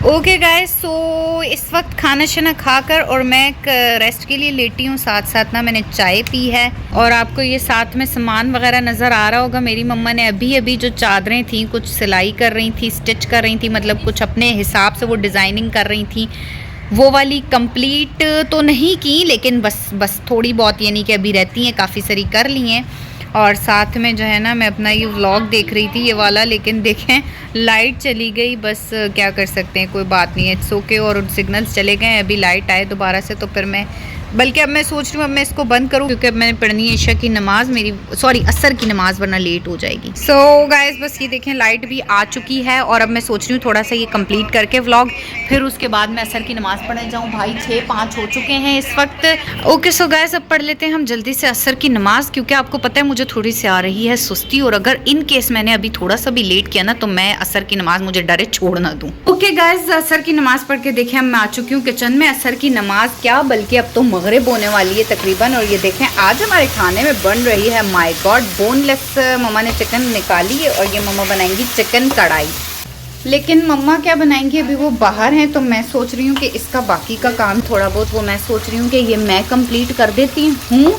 Okay guys, सो इस वक्त खाना शाना खाकर और मैं रेस्ट के लिए लेटी हूँ। साथ साथ ना मैंने चाय पी है और आपको ये साथ में सामान वगैरह नज़र आ रहा होगा। मेरी मम्मा ने अभी अभी जो चादरें थी कुछ सिलाई कर रही थी, स्टिच कर रही थी, मतलब कुछ अपने हिसाब से वो डिज़ाइनिंग कर रही थी। वो वाली कंप्लीट तो नहीं की, लेकिन बस थोड़ी बहुत, यानी कि अभी रहती हैं, काफ़ी सारी कर ली हैं। और साथ में जो है ना मैं अपना ये व्लॉग देख रही थी ये वाला, लेकिन देखें लाइट चली गई। बस क्या कर सकते हैं, कोई बात नहीं है, इट्स ओके। और सिग्नल्स चले गए, अभी लाइट आए दोबारा से तो फिर मैं, बल्कि अब मैं सोच रही हूँ अब मैं इसको बंद करूँ, क्योंकि अब मैंने पढ़नी है ईशा की नमाज़, मेरी सॉरी असर की नमाज़, वरना लेट हो जाएगी। सो गाइस, बस ये देखें लाइट भी आ चुकी है और अब मैं सोच रही हूँ थोड़ा सा ये कंप्लीट करके व्लॉग, फिर उसके बाद मैं असर की नमाज़ पढ़ने जाऊँ। भाई 6-5 हो चुके हैं इस वक्त। ओके सो गाइस, अब पढ़ लेते हैं हम जल्दी से असर की नमाज़, क्योंकि आपको पता है मुझे थोड़ी सी आ रही है सुस्ती, और अगर इन केस मैंने अभी थोड़ा सा भी लेट किया ना तो मैं असर की नमाज़ मुझे डरे छोड़ ना दूँ। ओके गाइस, असर की नमाज़ पढ़ के देखें मैं आ चुकी हूँ किचन में। असर की नमाज़ क्या, बल्कि अब तो मगरिब होने वाली है तकरीबन। और ये देखें आज हमारे खाने में बन रही है, माय गॉड, बोनलेस मम्मा ने चिकन निकाली है और ये मम्मा बनाएंगी चिकन कढ़ाई। लेकिन मम्मा क्या बनाएंगी, अभी वो बाहर हैं, तो मैं सोच रही हूँ कि इसका बाकी का काम थोड़ा बहुत वो मैं सोच रही हूँ कि ये मैं कंप्लीट कर देती हूँ।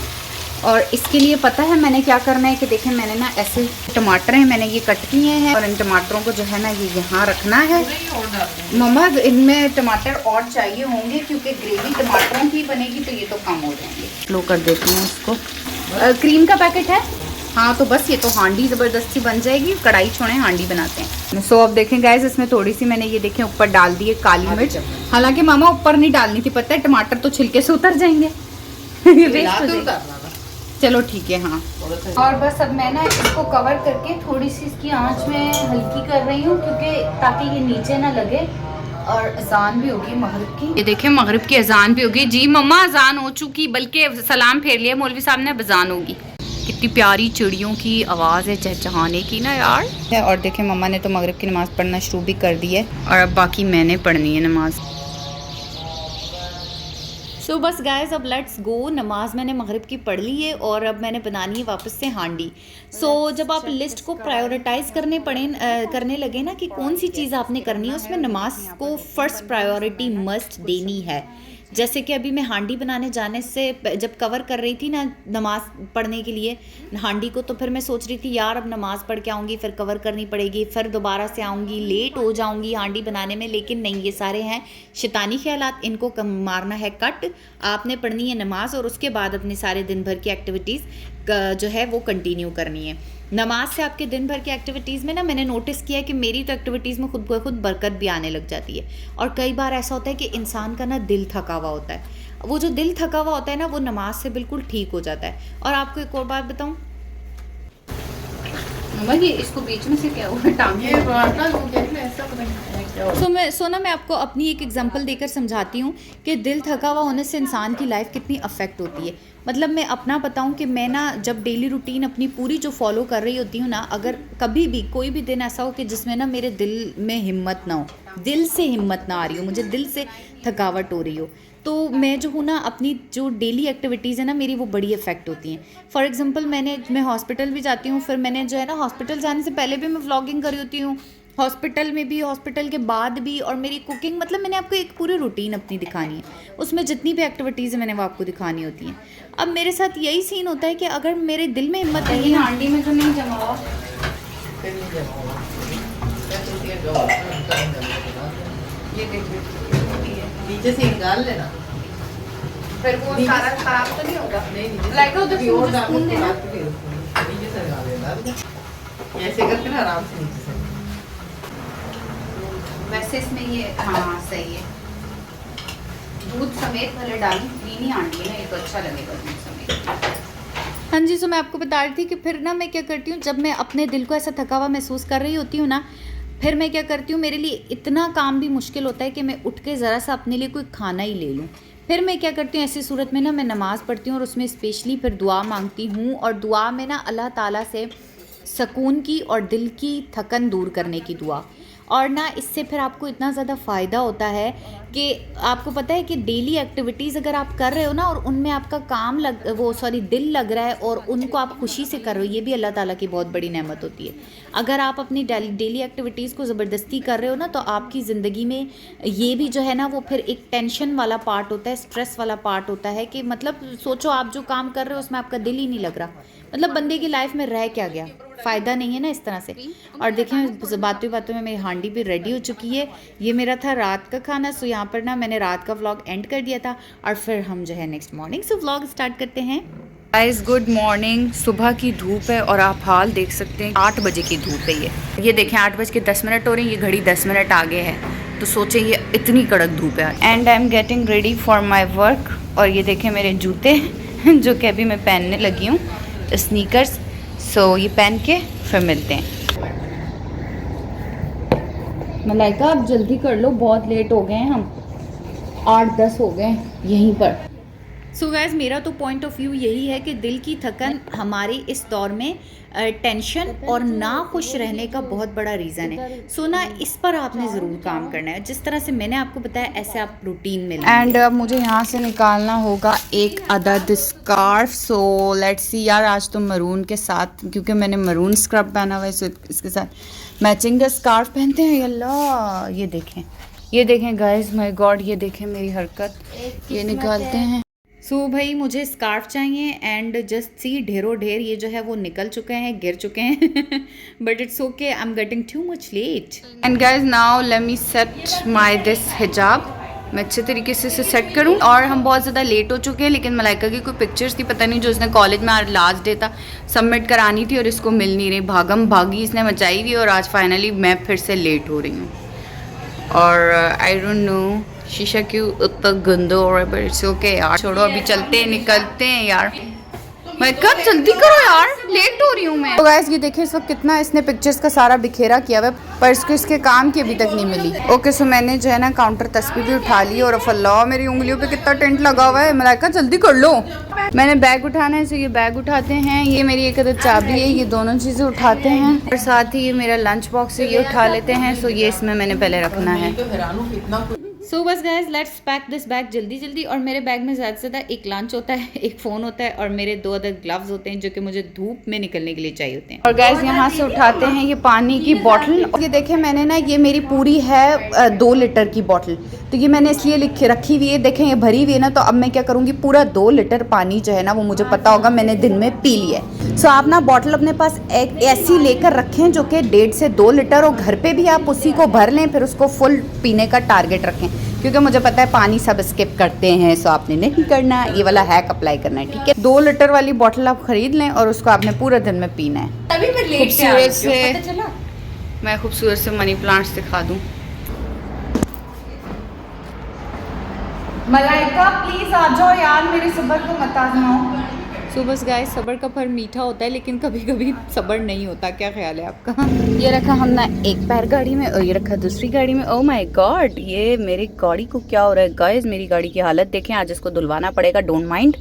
और इसके लिए पता है मैंने क्या करना है कि देखें मैंने ना ऐसे टमाटर हैं, मैंने ये कट किए हैं और इन टमाटरों को जो है ना ये यहाँ रखना है। मम्मा इनमें टमाटर और चाहिए होंगे, क्योंकि ग्रेवी टमाटरों की बनेगी तो ये तो कम हो जाएंगे। स्लो कर देती हूँ इसको। क्रीम का पैकेट है, हाँ, तो बस ये तो हांडी ज़बरदस्ती बन जाएगी, कढ़ाई छोड़ें हांडी बनाते हैं। सो अब देखें गाइस, इसमें थोड़ी सी मैंने ये देखें ऊपर डाल दी है काली मिर्च। हालांकि मामा ऊपर नहीं डालनी थी, पता है टमाटर तो छिलके से उतर जाएंगे। चलो ठीक है, हाँ। और बस अब मैं ना इसको कवर करके थोड़ी सी इसकी आंच में हल्की कर रही हूँ, क्योंकि ताकि ये नीचे ना लगे। और अजान भी होगी मगरिब की, ये देखें मगरिब की अजान भी होगी। जी मम्मा अजान हो चुकी, बल्कि सलाम फेर लिया मौलवी साहब ने, अजान होगी। कितनी प्यारी चिड़ियों की आवाज़ है चहचहाने की ना यार। और देखें मम्मा ने तो मगरिब की नमाज़ पढ़ना शुरू भी कर दी है और अब बाकी मैंने पढ़नी है नमाज़। सो बस गाइस, अब लेट्स गो। नमाज मैंने मगरिब की पढ़ ली है और अब मैंने बनानी है वापस से हांडी। जब आप लिस्ट को प्रायोरिटाइज करने लगे ना कि कौन सी चीज़ आपने करनी है, उसमें नमाज को फर्स्ट प्रायोरिटी मस्ट देनी है। जैसे कि अभी मैं हांडी बनाने जाने से जब कवर कर रही थी ना नमाज पढ़ने के लिए हांडी को, तो फिर मैं सोच रही थी यार अब नमाज पढ़ के आऊँगी, फिर कवर करनी पड़ेगी, फिर दोबारा से आऊँगी, लेट हो जाऊँगी हांडी बनाने में। लेकिन नहीं, ये सारे हैं शैतानी ख्यालात, इनको कम मारना है कट। आपने पढ़नी है नमाज और उसके बाद अपने सारे दिन भर की एक्टिविटीज़ जो है वो कंटिन्यू करनी है। नमाज से आपके दिन भर की एक्टिविटीज़ में ना मैंने नोटिस किया है कि मेरी तो एक्टिविटीज़ में खुद ब खुद बरकत भी आने लग जाती है। और कई बार ऐसा होता है कि इंसान का ना दिल थका हुआ होता है, वो जो दिल थका हुआ होता है ना वो नमाज से बिल्कुल ठीक हो जाता है। और आपको एक और बात बताऊँ मम्मा, ये इसको बीच में से क्या हुआ टांगे मैं आपको अपनी एक एग्जांपल देकर समझाती हूँ कि दिल थका हुआ होने से इंसान की लाइफ कितनी अफेक्ट होती है। मतलब मैं अपना बताऊँ कि मैं ना जब डेली रूटीन अपनी पूरी जो फॉलो कर रही होती हूँ ना, अगर कभी भी कोई भी दिन ऐसा हो कि जिसमें ना मेरे दिल में हिम्मत ना हो, दिल से हिम्मत ना आ रही हो, मुझे दिल से थकावट हो रही हो, तो मैं जो हूँ ना अपनी जो डेली एक्टिविटीज़ है ना मेरी, वो बड़ी इफ़ेक्ट होती हैं। फॉर एग्जांपल मैं हॉस्पिटल भी जाती हूँ, फिर मैंने जो है ना हॉस्पिटल जाने से पहले भी मैं व्लॉगिंग कर रही होती हूँ, हॉस्पिटल में भी, हॉस्पिटल के बाद भी, और मेरी कुकिंग, मतलब मैंने आपको एक पूरी रूटीन अपनी दिखानी है, उसमें जितनी भी एक्टिविटीज़ है मैंने वो आपको दिखानी होती हैं। अब मेरे साथ यही सीन होता है कि अगर मेरे दिल में हिम्मत नहीं है, हांडी में तो नहीं जमा हुआ, नीचे से निकाल लेना, फिर वो सारा खराब तो नहीं होगा। नीचे से निकाल लेना, ऐसे करके ना आराम से नीचे से। वैसे इसमें ये हाँ सही है, दूध समेत भले डाली, क्रीमी हांडी है ना, ये तो अच्छा लगेगा दूध समेत। हाँ जी, तो मैं आपको बता रही थी कि फिर ना मैं क्या करती हूँ, जब मैं अपने दिल को ऐसा थका हुआ महसूस कर रही होती हूँ ना, फिर मैं क्या करती हूँ, मेरे लिए इतना काम भी मुश्किल होता है कि मैं उठ के ज़रा सा अपने लिए कोई खाना ही ले लूँ। फिर मैं क्या करती हूँ, ऐसी सूरत में ना मैं नमाज़ पढ़ती हूँ और उसमें स्पेशली फिर दुआ मांगती हूँ। और दुआ में ना अल्लाह ताला से सुकून की और दिल की थकन दूर करने की दुआ। और ना इससे फिर आपको इतना ज़्यादा फ़ायदा होता है कि आपको पता है कि डेली एक्टिविटीज़ अगर आप कर रहे हो ना और उनमें आपका दिल लग रहा है और उनको आप खुशी से कर रहे हो, ये भी अल्लाह ताला की बहुत बड़ी नेमत होती है। अगर आप अपनी डेली एक्टिविटीज़ को ज़बरदस्ती कर रहे हो ना तो आपकी ज़िंदगी में ये भी जो है ना वो फिर एक टेंशन वाला पार्ट होता है, स्ट्रेस वाला पार्ट होता है कि मतलब सोचो आप जो काम कर रहे हो उसमें आपका दिल ही नहीं लग रहा, मतलब बंदे की लाइफ में रह क्या गया, फ़ायदा नहीं है ना इस तरह से। और देखें बातों बातों में मेरी हांडी भी रेडी हो चुकी है। ये मेरा था रात का खाना, सो यहाँ पर ना मैंने रात का व्लॉग एंड कर दिया था और फिर हम जो है नेक्स्ट मॉर्निंग से व्लॉग स्टार्ट करते हैं। Guys good morning. सुबह की धूप है और आप हाल देख सकते हैं 8 बजे की धूप है ये देखें 8:10 हो रही है, ये घड़ी 10 मिनट आगे है, तो सोचे ये इतनी कड़क धूप है। And I am getting ready for my work. और ये देखें मेरे जूते जो कि अभी मैं पहनने लगी हूँ, स्नीकर्स। सो ये पहन के फिर मिलते हैं। मलाइका आप जल्दी कर लो, बहुत लेट हो गए हैं हम, 8-10 हो गए यहीं पर। सो गाइस मेरा तो पॉइंट ऑफ व्यू यही है कि दिल की थकन हमारे इस दौर में टेंशन और ना खुश रहने का बहुत बड़ा रीज़न है। सो ना इस पर आपने ज़रूर काम करना है, जिस तरह से मैंने आपको बताया ऐसे आप रूटीन में लाएं। एंड अब मुझे यहाँ से निकालना होगा एक अदद स्कार्फ। सो लेट्स सी यार, आज तो मरून के साथ, क्योंकि मैंने मरून स्क्रब पहना हुआ है, सो इसके साथ मैचिंग का स्कार्फ पहनते हैं। अल्लाह ये देखें गाइस, माय गॉड, ये देखें मेरी हरकत, ये निकालते हैं। सो भाई मुझे स्कार्फ चाहिए एंड जस्ट सी ढेरों ढेर ये जो है वो निकल चुके हैं, गिर चुके हैं but it's okay, I am getting too much late. And guys now let me set my this हिजाब। मैं अच्छे तरीके से इसे सेट करूं। और हम बहुत ज़्यादा लेट हो चुके हैं, लेकिन मलाइका की कोई पिक्चर्स थी, पता नहीं जो उसने कॉलेज में आज लास्ट डे था, सबमिट करानी थी और इसको मिल नहीं रही, भागम भागी इसने मचाई हुई और आज फाइनली मैं फिर से लेट हो रही हूँ। और आई डोंट नो शीशा क्यों उतना गंदा हो रहा है, बट इट्स ओके यार, छोड़ो अभी चलते हैं, निकलते हैं यार। मैं कब जल्दी करो यार, लेट हो रही हूँ मैं। तो गाइस ये देखिए इस वक्त कितना इसने पिक्चर्स का सारा बिखेरा किया हुआ है, पर इसको इसके काम की अभी तक नहीं मिली। ओके सो मैंने जो है ना काउंटर तस्वीर भी उठा ली और अल्लाह मेरी उंगलियों पे कितना टेंट लगा हुआ है। मलाइका जल्दी कर लो, मैंने बैग उठाना है, सो ये बैग उठाते हैं। ये मेरी एक अदद चाबी है, ये दोनों चीज़ें उठाते हैं और साथ ही ये मेरा लंच बॉक्स है, ये उठा लेते हैं। सो ये इसमें मैंने पहले रखना है। सो बस guys let's pack this bag जल्दी जल्दी। और मेरे बैग में ज़्यादा से ज़्यादा एक लंच होता है, एक फ़ोन होता है और मेरे 2 अदद ग्लव्स होते हैं जो कि मुझे धूप में निकलने के लिए चाहिए होते हैं। और गाइज यहाँ से उठाते हैं ये पानी की बॉटल। ये देखें मैंने ना, ये मेरी पूरी है 2 लीटर की बॉटल, तो ये मैंने इसलिए रखी हुई है। देखें ये भरी हुई है ना, तो अब मैं क्या करूँगी, पूरा 2 लीटर पानी जो है ना वो मुझे पता होगा मैंने दिन में पी लिया है। सो आप ना बॉटल अपने पास एक ऐसी लेकर रखें जो कि 1.5 से 2 लीटर हो, घर पे भी आप उसी को भर लें, फिर उसको फुल पीने का टारगेट रखें, क्योंकि मुझे पता है पानी सब स्किप करते हैं। सो आपने नहीं करना, ये वाला हैक अप्लाई करना है, ठीक है। 2 लीटर वाली बॉटल आप खरीद लें और उसको आपने पूरे दिन में पीना है। खूबसूरत से मैं खूबसूरत से मनी प्लांट्स दिखा दूँ। मलाइका प्लीज आ जाओ यार, मेरे सब्र को मत आजमाओ। सो बस गाइस सब्र का फल मीठा होता है, लेकिन कभी कभी सब्र नहीं होता। क्या ख्याल है आपका? ये रखा हमने एक पैर गाड़ी में और ये रखा दूसरी गाड़ी में। ओह माय गॉड, ये मेरी गाड़ी को क्या हो रहा है गाइस, मेरी गाड़ी की हालत देखें, आज इसको धुलवाना पड़ेगा, don't mind.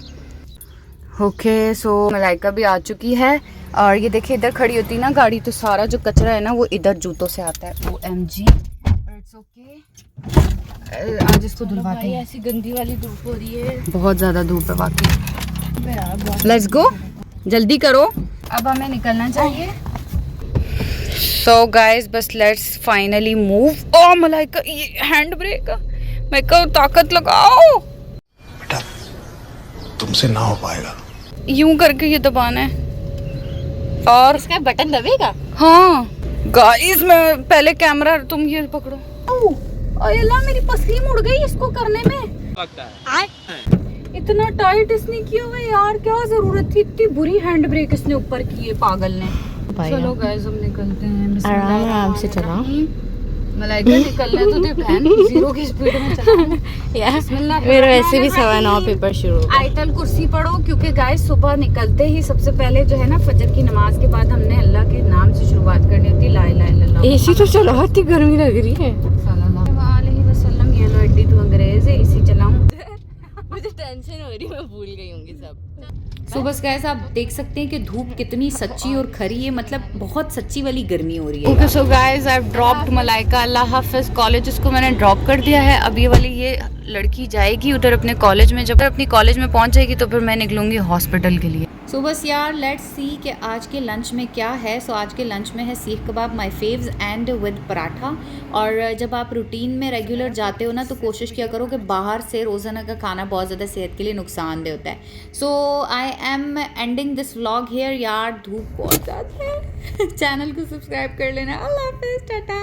Okay so Malaika भी आ चुकी है और ये देखिए इधर खड़ी होती है ना गाड़ी, तो सारा जो कचरा है ना वो इधर जूतों से आता है। OMG, इट्स ओके, आज इसको धुलवाते हैं। ऐसी गंदी वाली धूप हो रही है, बहुत ज़्यादा धूप है वाकई। लेट्स गो, जल्दी करो, अब हमें निकलना चाहिए। सो गाइस बस लेट्स फाइनली मूव। ओ मलाइका ये हैंड ब्रेक, मैं कहो ताकत लगाओ। बेटा तुमसे ना हो पाएगा। यूं करके ये दबाना है और इसका बटन दबेगा। हाँ गाइस मैं पहले कैमरा, तुम ये पकड़ो। अल्लाह मेरी पसली मुड़ गई इसको करने में, लगता है इतना टाइट इसने किया हुआ यार, क्या जरूरत थी, इतनी बुरी हैंड ब्रेक इसने ऊपर की है पागल ने। चलो गाइस हम निकलते हैं, आराम से चलाओ। मलाइका निकलने तो दे बहन, 0 की स्पीड में चलाओ यार। मेरा वैसे भी 9:15 पेपर शुरू। आयतल कुर्सी पढ़ो, क्योंकि गाइस सुबह निकलते ही सबसे पहले जो है ना फजर की नमाज के बाद हमने अल्लाह के नाम से शुरुआत करनी होती है, ला इलाहा इल्लल्लाह। एसी तो चलो, इतनी गर्मी लग रही है। सल्लल्लाहु अलैहि वसल्लम। ये लो एड्डी तो अंग्रेज है, इसी चलाऊं। मुझे टेंशन हो रही है, मैं भूल गई होंगी सब। सो बस गाइस आप देख सकते हैं कि धूप कितनी सच्ची और खरी है, मतलब बहुत सच्ची वाली गर्मी हो रही है। Okay so guys I have dropped Malaika, Allah Hafiz. College इसको मैंने ड्रॉप कर दिया है। अब ये वाली ये लड़की जाएगी उधर अपने कॉलेज में, जब अपनी कॉलेज में पहुंच जाएगी तो फिर मैं निकलूंगी हॉस्पिटल के लिए। सो बस यार लेट्स सी कि आज के लंच में क्या है। सो आज के लंच में है सीख कबाब, माय फेव्स, एंड विद पराठा। और जब आप रूटीन में रेगुलर जाते हो ना तो कोशिश किया करो कि बाहर से रोज़ाना का खाना बहुत ज़्यादा सेहत के लिए नुकसानदेह होता है। So I am ending this vlog here. यार धूप बहुत ज़्यादा है। चैनल को सब्सक्राइब कर लेना। अल्लाह हाफिज़, टाटा।